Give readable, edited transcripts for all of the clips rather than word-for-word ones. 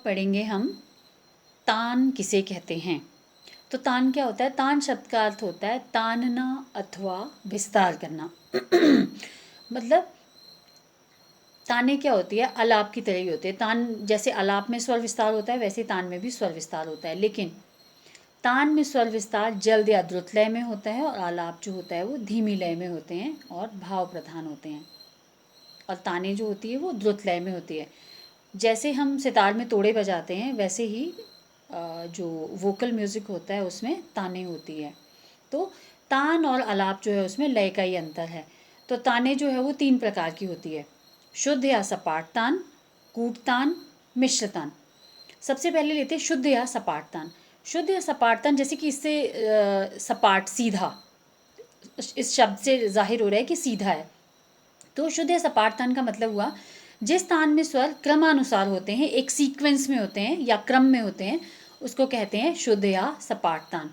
पढ़ेंगे हम तान किसे कहते हैं। तो तान क्या होता है? तान शब्द का अर्थ होता है तानना अथवा विस्तार करना। मतलब ताने क्या होती है? आलाप की तरह ही होते हैं। तान जैसे आलाप में स्वर विस्तार होता है, वैसे तान में भी स्वर विस्तार होता है, लेकिन तान में स्वर विस्तार जल्द या द्रुत लय में होता है और आलाप जो होता है वो धीमी लय में होते हैं और भाव प्रधान होते हैं। और ताने जो होती है वो द्रुत लय में होती है। जैसे हम सितार में तोड़े बजाते हैं, वैसे ही जो वोकल म्यूज़िक होता है उसमें ताने होती है। तो तान और आलाप जो है उसमें लय का ही अंतर है। तो ताने जो है वो 3 प्रकार की होती है: शुद्ध या सपाट तान, कूट तान, मिश्र तान। सबसे पहले लेते हैं शुद्ध या सपाट तान। शुद्ध या सपाट तान, जैसे कि इससे सपाट सीधा, इस शब्द से जाहिर हो रहा है कि सीधा है। तो शुद्ध या सपाट तान का मतलब हुआ जिस तान में स्वर क्रमानुसार होते हैं, एक सीक्वेंस में होते हैं या क्रम में होते हैं, उसको कहते हैं शुद्ध या सपाट तान।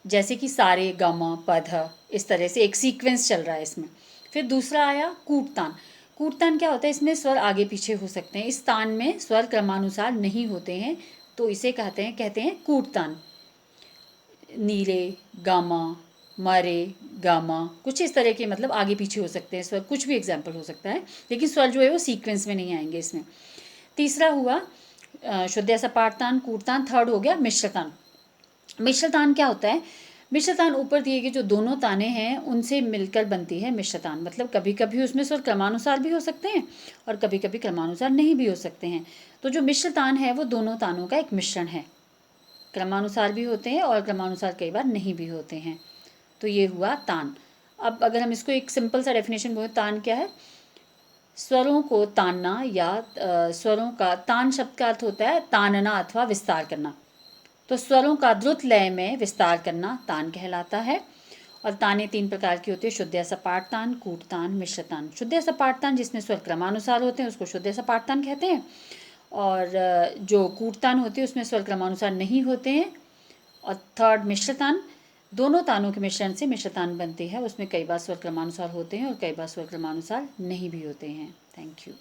जैसे कि सारे गामा पध, इस तरह से एक सीक्वेंस चल रहा है इसमें। फिर दूसरा आया कूट तान। कूट तान क्या होता है? इसमें स्वर आगे पीछे हो सकते हैं, इस तान में स्वर क्रमानुसार नहीं होते हैं, तो इसे कहते हैं कूट तान। नीरे, गामा, मारे, गामा, कुछ इस तरह के मतलब आगे पीछे हो सकते हैं स्वर, कुछ भी एग्जाम्पल हो सकता है, लेकिन स्वर जो है वो सीक्वेंस में नहीं आएंगे इसमें। तीसरा हुआ शुद्ध या सपाट तान, कूट तान। थर्ड हो गया मिश्र तान। मिश्र तान क्या होता है? मिश्र तान ऊपर दिए गए जो दोनों ताने हैं उनसे मिलकर बनती है मिश्र तान। मतलब कभी कभी उसमें स्वर क्रमानुसार भी हो सकते हैं और कभी कभी क्रमानुसार नहीं भी हो सकते हैं। तो जो मिश्र तान है वो दोनों तानों का एक मिश्रण है, क्रमानुसार भी होते हैं और क्रमानुसार कई बार नहीं भी होते हैं। तो ये हुआ तान। अब अगर हम इसको एक सिंपल सा डेफिनेशन बोलें, तान क्या है? स्वरों को तानना या स्वरों का, तान शब्द का अर्थ होता है तानना अथवा विस्तार करना। तो स्वरों का द्रुत लय में विस्तार करना तान कहलाता है। और ताने 3 प्रकार की होती है: शुद्ध या सपाट तान, कूट तान, मिश्र तान। शुद्ध या सपाट तान जिसमें स्वर क्रमानुसार होते हैं उसको शुद्ध या सपाट तान कहते हैं, और जो कूट तान होती है उसमें स्वर क्रमानुसार नहीं होते हैं। और थर्ड मिश्र तान, दोनों तानों के मिश्रण से मिश्र तान बनती है, उसमें कई बार स्वर क्रमानुसार होते हैं और कई बार स्वर क्रमानुसार नहीं भी होते हैं। Thank you.